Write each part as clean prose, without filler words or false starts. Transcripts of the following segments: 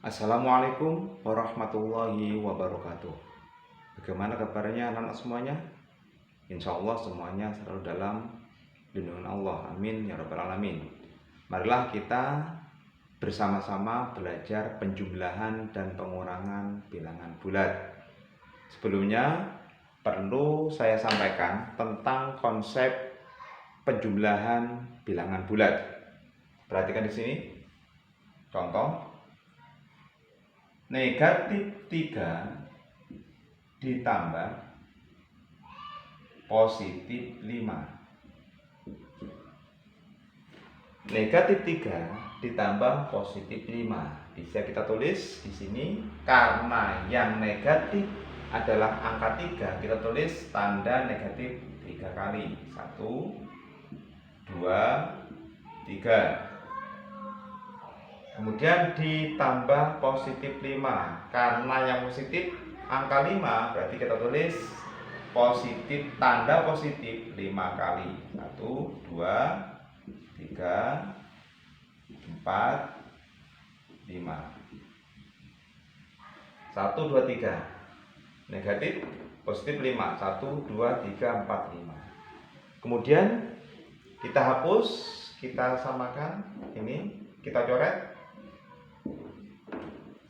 Assalamualaikum warahmatullahi wabarakatuh. Bagaimana kabarnya anak-anak semuanya? Insya Allah semuanya selalu dalam lindungan Allah. Amin ya rabbal alamin. Marilah kita bersama-sama belajar penjumlahan dan pengurangan bilangan bulat. Sebelumnya perlu saya sampaikan tentang konsep penjumlahan bilangan bulat. Perhatikan di sini. Contoh, negatif 3 ditambah positif 5. Negatif 3 ditambah positif 5. Bisa kita tulis di sini, karena yang negatif adalah angka 3, kita tulis tanda negatif 3 kali. 1, 2, 3. Kemudian ditambah positif 5. Karena yang positif angka 5, berarti kita tulis positif, tanda positif 5 kali. 1, 2, 3, 4, 5. 1, 2, 3. Negatif, positif 5. 1, 2, 3, 4, 5. Kemudian kita hapus, kita samakan ini, kita coret.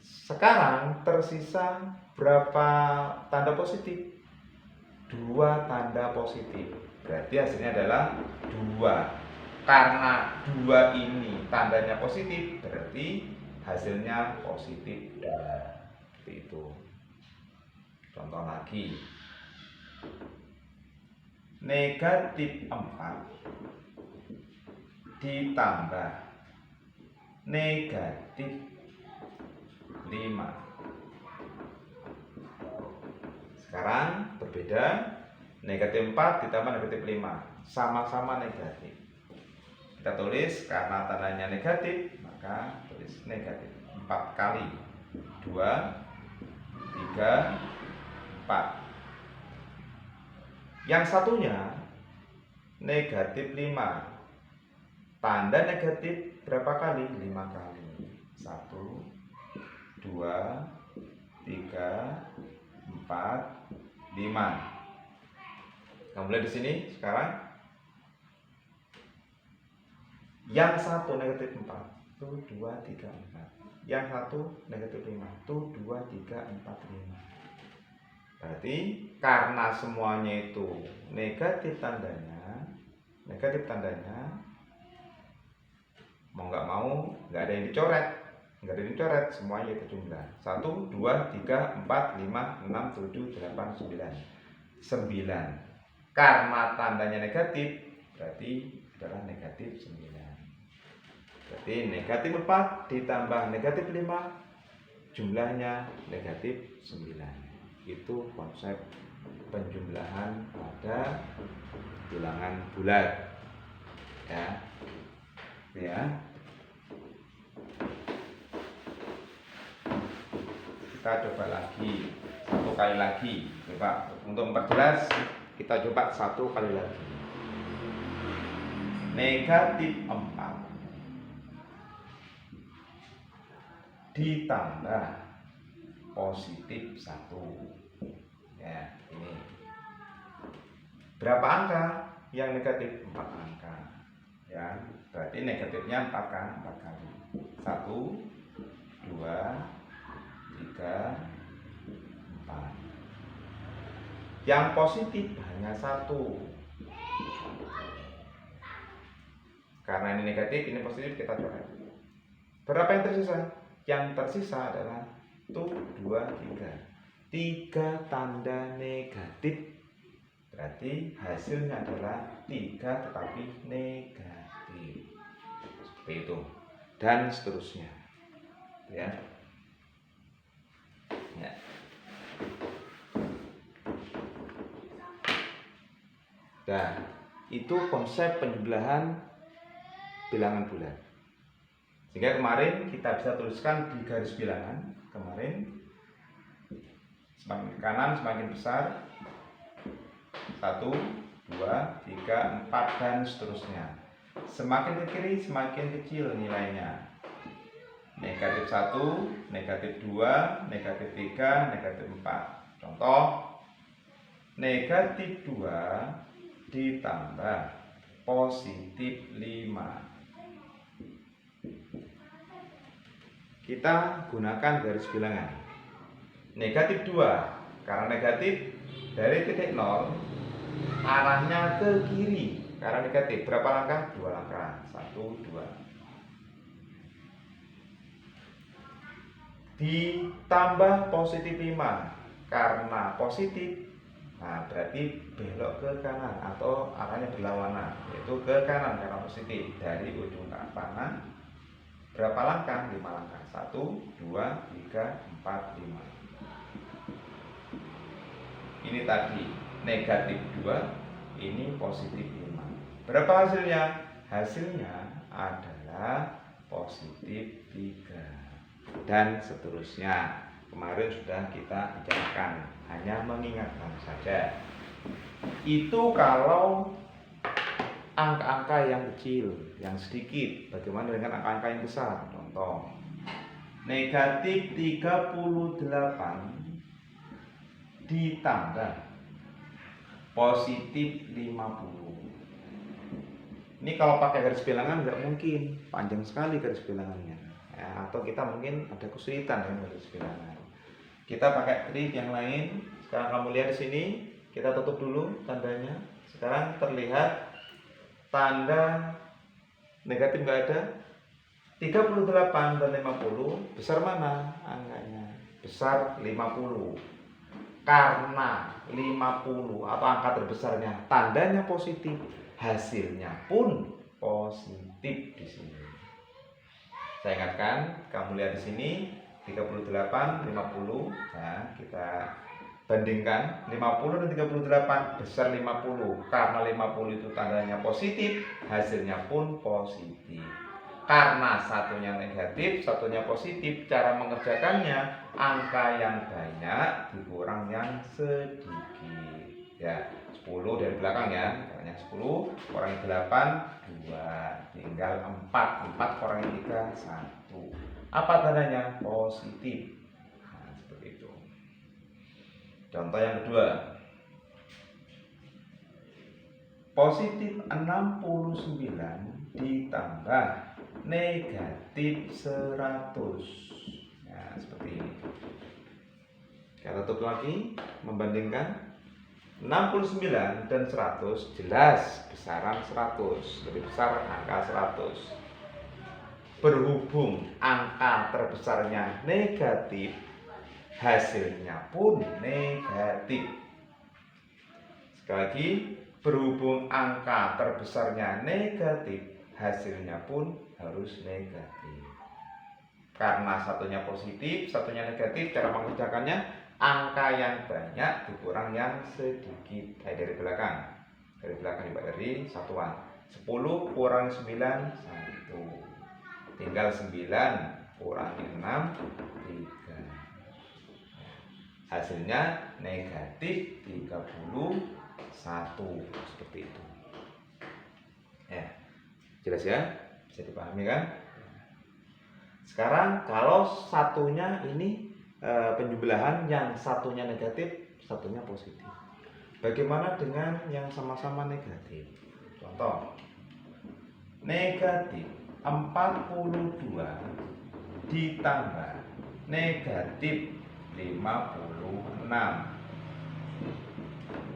Sekarang tersisa berapa tanda positif? 2 tanda positif. Berarti hasilnya adalah 2. Karena 2 ini tandanya positif, berarti hasilnya positif 2. Seperti itu. Contoh lagi. Negatif 4 ditambah negatif 5. Sekarang berbeda, negatif 4 ditambah negatif 5, sama-sama negatif. Kita tulis karena tandanya negatif, maka tulis negatif 4 kali. 2, 3, 4. Yang satunya negatif 5. Tanda negatif berapa kali? 5 kali. 1, 2, 3, 4, 5. Nah, mulai di sini sekarang. Yang satu negatif 4. Tuh 2, 3, 4. Yang satu negatif 5. Tuh 2, 3, 4, 5. Berarti karena semuanya itu negatif tandanya, mau nggak mau nggak ada yang dicoret. Semuanya itu jumlah 1, 2, 3, 4, 5, 6, 7, 8, 9. 9. Karena tandanya negatif, berarti adalah negatif 9. Berarti negatif 4 ditambah negatif 5, jumlahnya negatif 9. Itu konsep penjumlahan pada bilangan bulat. Ya. Kita coba lagi, satu kali lagi. Coba untuk memperjelas, kita coba satu kali lagi. Negatif 4 ditambah positif 1. Ya, ini. Berapa angka? Yang negatif 4 angka. Ya, berarti negatifnya 4 kan? 4 kali. 1, 2, 3, 4. Yang positif hanya 1. Karena ini negatif, ini positif, kita coret. Berapa yang tersisa? Yang tersisa adalah 1, 2, 3. 3 tanda negatif. Berarti hasilnya adalah 3 tetapi negatif. Seperti itu. Dan seterusnya. Ya. Nah, itu konsep penjumlahan bilangan bulat. Sehingga kemarin kita bisa tuliskan di garis bilangan. Kemarin semakin ke kanan semakin besar. 1, 2, 3, 4 dan seterusnya. Semakin ke kiri semakin kecil nilainya. negatif 1, negatif 2, negatif 3, negatif 4. Contoh, negatif 2 ditambah positif 5. Kita gunakan garis bilangan. Negatif 2, karena negatif dari titik 0 arahnya ke kiri. Karena negatif, berapa langkah? 2 langkah. 1, 2. Ditambah positif 5 karena positif, nah berarti belok ke kanan atau arahnya berlawanan, yaitu ke kanan karena positif. Dari ujung ke kanan berapa langkah? 5 langkah. 1, 2, 3, 4, 5. Ini tadi negatif 2, ini positif 5. Berapa hasilnya? Hasilnya adalah positif 3. Dan seterusnya. Kemarin sudah kita bicarakan, hanya mengingatkan saja. Itu kalau angka-angka yang kecil, yang sedikit. Bagaimana dengan angka-angka yang besar? Contoh, negatif 38 ditambah positif 50. Ini kalau pakai garis bilangan nggak mungkin, panjang sekali garis bilangannya. Ya, atau kita mungkin ada kesulitan dengan garis bilangan. Kita pakai trik yang lain. Sekarang kamu lihat di sini, kita tutup dulu tandanya. Sekarang terlihat tanda negatif nggak ada. 38 dan 50 besar mana angkanya? Besar 50. Karena 50 atau angka terbesarnya tandanya positif, hasilnya pun positif di sini. Saya ingatkan, kamu lihat di sini 38, 50. Nah, kita bandingkan 50 dan 38, besar 50. Karena 50 itu tandanya positif, hasilnya pun positif. Karena satunya negatif, satunya positif, cara mengerjakannya angka yang banyak dikurang yang sedikit. Ya, 10 dari belakang ya, caranya 10 kurangi 8, 2, tinggal 4 kurangi 3, 1. Apa tandanya? Positif. Nah, seperti itu. Contoh yang kedua, positif 69 ditambah negatif 100. Nah, seperti ini. Kita tutup lagi, membandingkan 69 dan 100, jelas besaran 100, lebih besar angka 100. Berhubung angka terbesarnya negatif, hasilnya pun negatif. Sekali lagi, berhubung angka terbesarnya negatif, hasilnya pun harus negatif. Karena satunya positif, satunya negatif, cara mengerjakannya angka yang banyak dikurang yang sedikit. Kayak dari belakang. Dari belakang juga dari satuan. 10 kurangi 9, 1. Tinggal 9 kurangi 6, 3. Hasilnya negatif 31. Seperti itu. Ya, jelas ya? Bisa dipahami kan? Sekarang kalau satunya ini penjumlahan, yang satunya negatif, satunya positif. Bagaimana dengan yang sama-sama negatif? Contoh, negatif 42 ditambah negatif 56.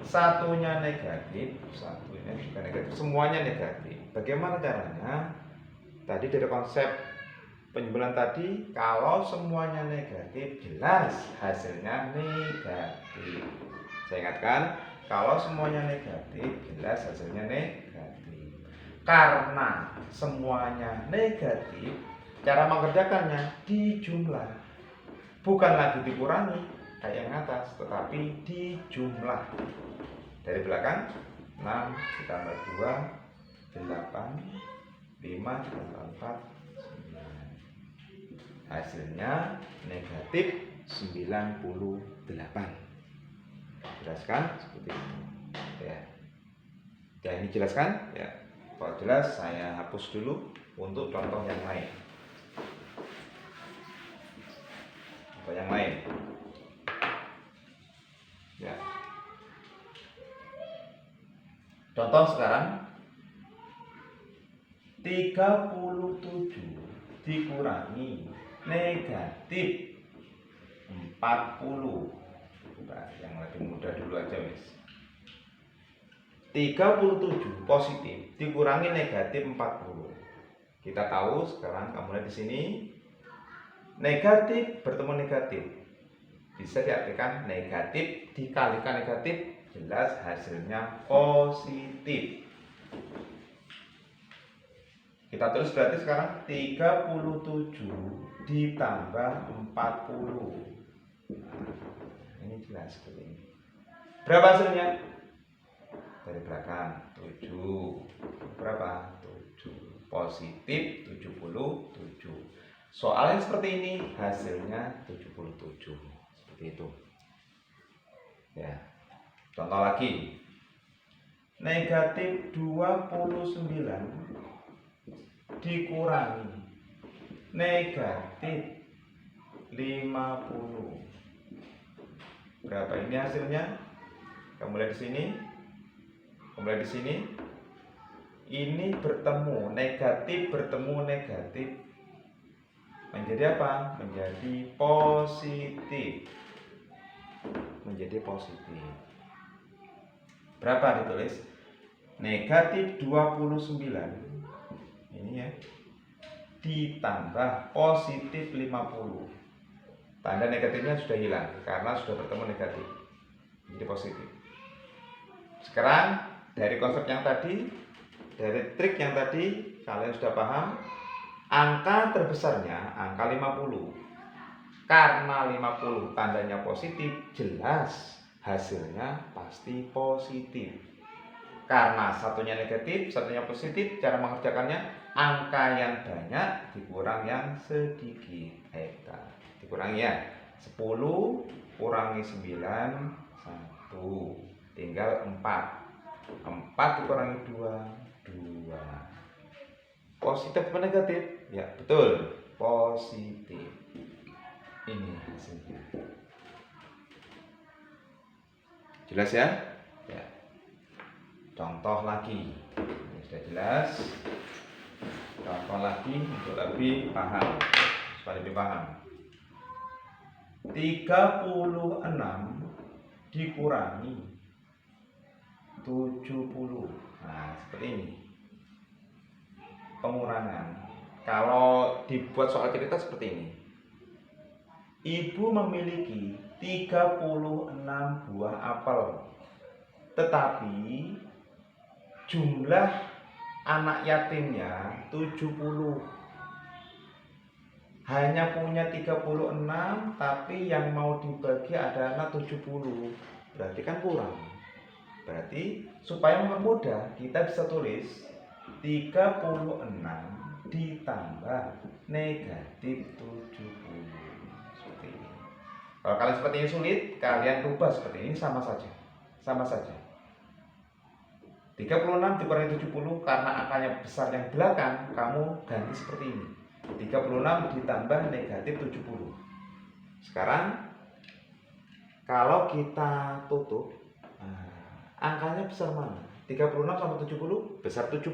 Satunya negatif, satunya juga negatif, semuanya negatif. Bagaimana caranya? Tadi dari konsep penjumlahan tadi, kalau semuanya negatif, jelas hasilnya negatif. Saya ingatkan, kalau semuanya negatif, jelas hasilnya negatif. Karena semuanya negatif, cara mengerjakannya dijumlah, bukan lagi dikurangi kayak yang atas, tetapi dijumlah. Dari belakang 6 ditambah 2, 8, 5 ditambah 4, hasilnya negatif 98. Jelaskan seperti itu ya. Ya, ini jelaskan ya. Kalau jelas saya hapus dulu untuk contoh yang lain. Atau yang lain. Ya. Contoh sekarang 37 dikurangi negatif 40. Nah, yang lebih mudah dulu aja wis. 37 positif dikurangi negatif 40. Kita tahu sekarang kamu lihat di sini negatif bertemu negatif. Bisa diartikan negatif dikalikan negatif, jelas hasilnya positif. Kita tulis berarti sekarang 37 ditambah 40. Nah, ini jelas seperti ini. Berapa hasilnya? Dari belakang 7. Berapa? 7. Positif 77. Soalnya seperti ini, hasilnya 77. Seperti itu. Ya. Contoh lagi. Negatif 29 dikurangi negatif 50. Berapa ini hasilnya? Kamu lihat di sini. Kamu lihat di sini. Ini bertemu negatif bertemu negatif. Menjadi apa? Menjadi positif. Menjadi positif. Berapa ditulis? Negatif 29 ini ya, ditambah positif 50. Tanda negatifnya sudah hilang karena sudah bertemu negatif, jadi positif. Sekarang dari konsep yang tadi, dari trik yang tadi, kalian sudah paham angka terbesarnya angka 50. Karena 50 tandanya positif, jelas hasilnya pasti positif. Karena satunya negatif, satunya positif, cara mengerjakannya angka yang banyak dikurang yang sedikit. Dikurangi ya. 10 kurangi 9 1. Tinggal 4. 4 dikurangi 2 2. Positif atau negatif? Ya, betul. Positif. Ini hasilnya. Jelas ya? Ya. Contoh lagi, ini sudah jelas. Contoh lagi untuk lebih paham, supaya lebih paham. 36 dikurangi 70. Nah, seperti ini. Pengurangan. Kalau dibuat soal cerita seperti ini. Ibu memiliki 36 buah apel. Tetapi jumlah anak yatimnya 70. Hanya punya 36, tapi yang mau dibagi ada anak 70. Berarti kan kurang. Berarti supaya mempermudah, kita bisa tulis 36 ditambah negatif 70. Seperti ini. Kalau kalian seperti ini sulit, kalian rubah seperti ini, sama saja. Sama saja. 36 dikurangi 70 karena angkanya besar yang belakang, kamu ganti seperti ini. 36 ditambah negatif 70. Sekarang kalau kita tutup, angkanya besar mana? 36 sama 70 besar 70.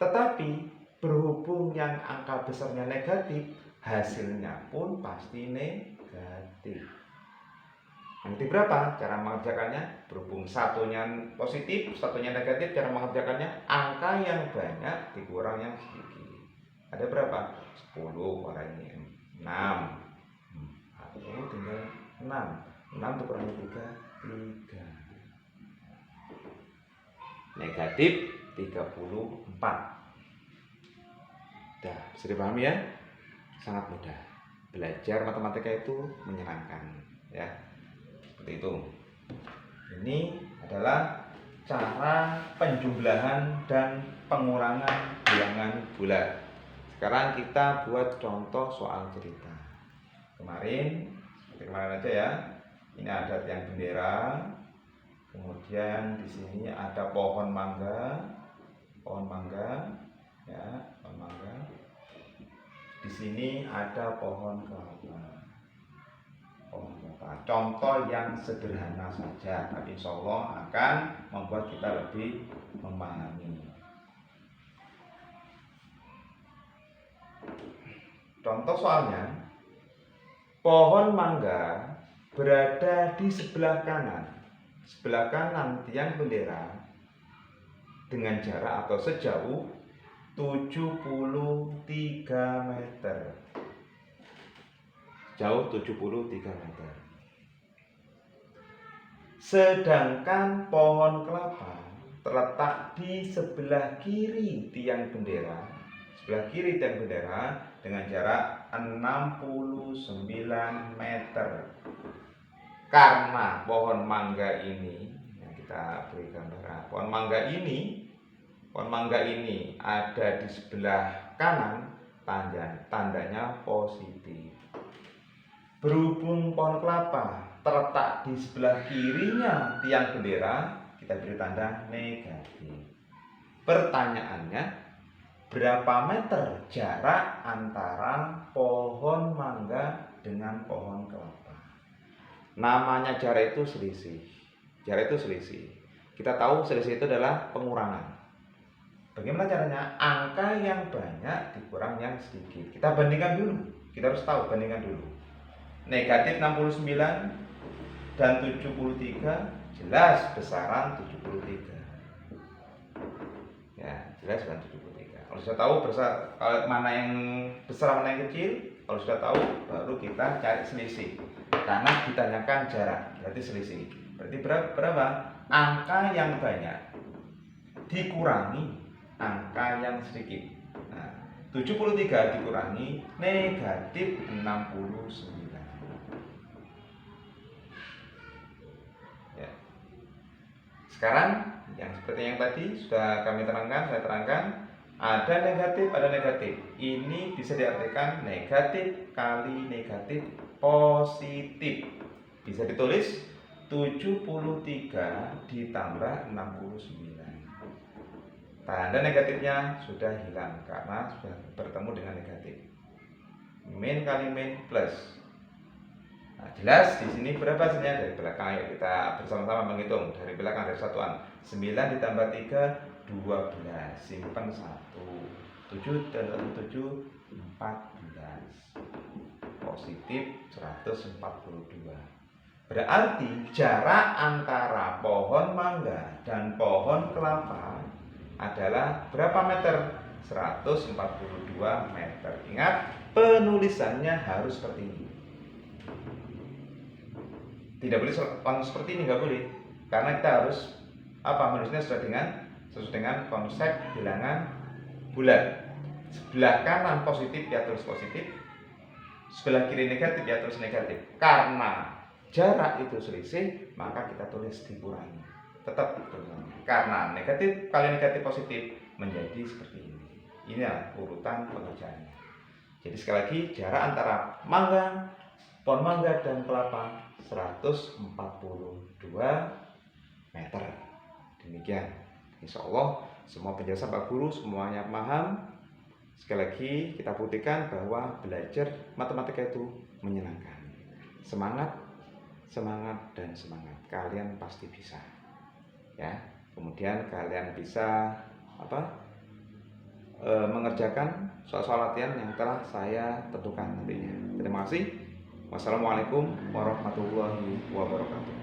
Tetapi berhubung yang angka besarnya negatif, hasilnya pun pasti negatif. Nanti berapa? Cara mengerjakannya berhubung satunya positif, satunya negatif. Cara mengerjakannya angka yang banyak dikurang yang sedikit. Ada berapa? 10 kurangi 6. Tinggal 6. 6 dikurangi 3, 3. Negatif 34. Dah, bisa dipahami ya? Sangat mudah. Belajar matematika itu menyenangkan, ya. Seperti itu. Ini adalah cara penjumlahan dan pengurangan bilangan bulat. Sekarang kita buat contoh soal cerita. Kemarin, seperti kemarin aja ya. Ini ada tiang bendera. Kemudian di sini ada pohon mangga, ya, pohon mangga. Di sini ada pohon kelapa. pohon kelapa. Contoh yang sederhana saja, tapi insya Allah akan membuat kita lebih memahami. Contoh soalnya, pohon mangga berada di sebelah kanan tiang bendera dengan jarak atau sejauh 73 meter. Jauh 73 meter. Sedangkan pohon kelapa terletak di sebelah kiri tiang bendera. Sebelah kiri tiang bendera dengan jarak 69 meter. Karena pohon mangga ini, yang kita beri gambaran, pohon mangga ini ada di sebelah kanan, tandanya positif. Berhubung pohon kelapa terletak di sebelah kirinya tiang bendera, kita beri tanda negatif. Pertanyaannya, berapa meter jarak antara pohon mangga dengan pohon kelapa? Namanya jarak itu selisih. Jarak itu selisih. Kita tahu selisih itu adalah pengurangan. Bagaimana caranya? Angka yang banyak dikurang yang sedikit. Kita bandingkan dulu. Kita harus tahu, bandingkan dulu. Negatif 69 dan 73 jelas besaran 73. Ya, jelas besaran 73. Kalau sudah tahu mana yang besar mana yang kecil, kalau sudah tahu baru kita cari selisih. Karena ditanyakan jarak, berarti selisih. Berarti berapa? Angka yang banyak dikurangi angka yang sedikit. Nah, 73 dikurangi negatif 69. Ya. Sekarang yang seperti yang tadi sudah kami terangkan, saya terangkan, ada negatif. Ini bisa diartikan negatif kali negatif positif. Bisa ditulis 73 ditambah 69. Tanda negatifnya sudah hilang karena sudah bertemu dengan negatif. Min kali min plus. Nah, jelas di sini berapa hasilnya dari belakang. Ayo kita bersama-sama menghitung dari belakang, dari satuan. 9 ditambah 3 12. Simpan 1. 7 dalam 7 14. Positif 142. Berarti jarak antara pohon mangga dan pohon kelapa adalah berapa meter? 142 meter. Ingat, penulisannya harus seperti ini. Tidak boleh langsung seperti ini, nggak boleh. Karena kita harus menulisnya sesuai dengan konsep bilangan bulat. Sebelah kanan positif ya tulis positif, sebelah kiri negatif ya tulis negatif. Karena jarak itu selisih, maka kita tulis dikurangi. Tetap dikurangi. Karena negatif kali negatif positif menjadi seperti ini. Inilah urutan pengerjaannya. Jadi sekali lagi, jarak antara pohon mangga dan kelapa 142 meter. Demikian. Insya Allah semua penjelasan Pak Guru semuanya paham. Sekali lagi kita buktikan bahwa belajar matematika itu menyenangkan. Semangat dan semangat. Kalian pasti bisa. Ya. Kemudian kalian bisa mengerjakan soal-soal latihan yang telah saya tentukan nantinya. Terima kasih. Wassalamualaikum warahmatullahi wabarakatuh.